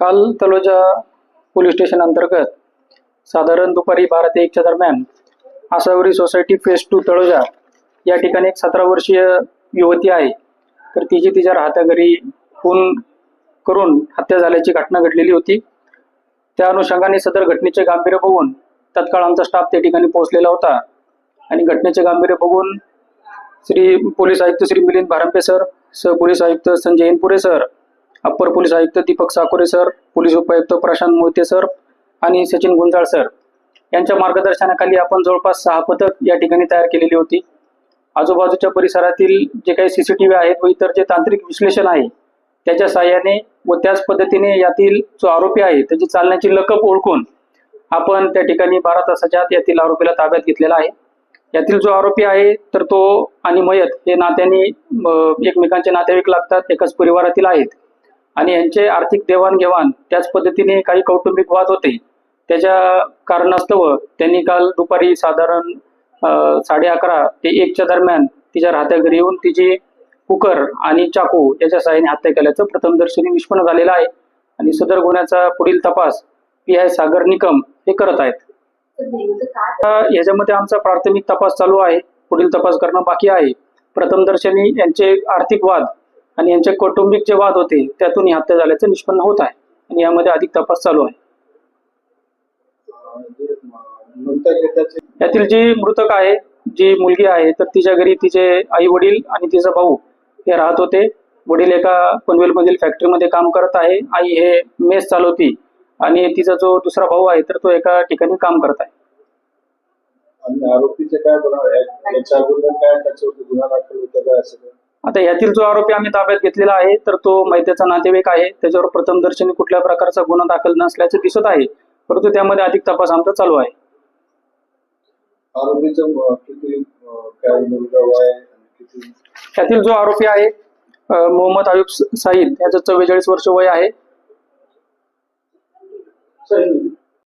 काल Taloja police station अंतर्गत साधारण दुपारी 12 ते 1च्या दरम्यान आसावरी सोसायटी फेज 2 तळोजा या ठिकाणी एक 17 वर्षीय युवती आहे, तर तिची तिच्या राहत्या घरी खून करून हत्या झाल्याची घटना घडलेली होती। त्या अनुषंगाने सदर घटनेचे गांभीर्य बघून तत्काळ आमचा स्टाफ त्या ठिकाणी पोहोचलेला होता आणि घटनेचे गांभीर्य बघून श्री पोलीस आयुक्त श्री मिलिंद भारंपे सर, सहपोलीस आयुक्त संजय इनपुरे सर, अप्पर पोलीस आयुक्त दीपक साकोरे सर, पोलीस उपायुक्त प्रशांत मोहिते सर आणि सचिन गुंजाळ सर यांच्या मार्गदर्शनाखाली आपण जवळपास 6 पथक या ठिकाणी तयार केलेली होती। आजूबाजूच्या परिसरातील जे काही सीसीटीव्ही आहेत व इतर जे तांत्रिक विश्लेषण आहे त्याच्या साहाय्याने व त्याच पद्धतीने यातील जो आरोपी आहे त्याची चालण्याची लकब ओळखून आपण त्या ठिकाणी 12 तासाच्या आत यातील आरोपीला ताब्यात घेतलेला आहे। यातील जो आरोपी आहे तर तो आणि मयत हे नात्याने एकमेकांचे नातेवाईक लागतात, एकाच परिवारातील आहेत आणि यांचे आर्थिक देवाणघेवाण त्याच पद्धतीने काही कौटुंबिक वाद होते। त्याच्या कारणास्तव त्यांनी काल दुपारी साधारण 11:30 ते 1च्या दरम्यान तिच्या राहत्या घरी येऊन तिची कुकर आणि चाकू याच्या सहाय्याने हत्या केल्याचं प्रथमदर्शनी निष्पन्न झालेलं आहे आणि सदर गुन्ह्याचा पुढील तपास PI सागर निकम हे करत आहेत। याच्यामध्ये आमचा प्राथमिक तपास चालू आहे, पुढील तपास करणं बाकी आहे। प्रथमदर्शनी यांचे आर्थिक वाद आणि यांचे कौटुंबिक जे वाद होते त्यातून ही हत्या झाल्याचं निष्पन्न होत आहे आणि यामध्ये अधिक तपास चालू आहे। यातील जी मृतक आहे, जी मुलगी आहे, तर तिच्या घरी तिचे आई वडील आणि तिचा भाऊ हे राहत होते। वडील एका पनवेलमधील फॅक्टरीमध्ये काम करत आहे, आई हे मेस चालवती आणि तिचा जो दुसरा भाऊ आहे तर तो एका ठिकाणी काम करत आहे। आणि आरोपीचे काय याच्या अगोदर काय त्याच्यावर गुन्हा दाखल होता का असं? आता यातील जो आरोपी आम्ही ताब्यात घेतलेला आहे तर तो मैतेचा नातेवाईक आहे, त्याच्यावर प्रथमदर्शनी कुठल्या प्रकारचा गुन्हा दाखल नसल्याचे दिसत आहे, परंतु त्यामध्ये अधिक तपास आमचा चालू आहे। आरोपीचं किती काय मुलगा वय किती? यातील जो आरोपी आहे मोहम्मद आयुब साईद याचं 44 वर्ष वय आहे।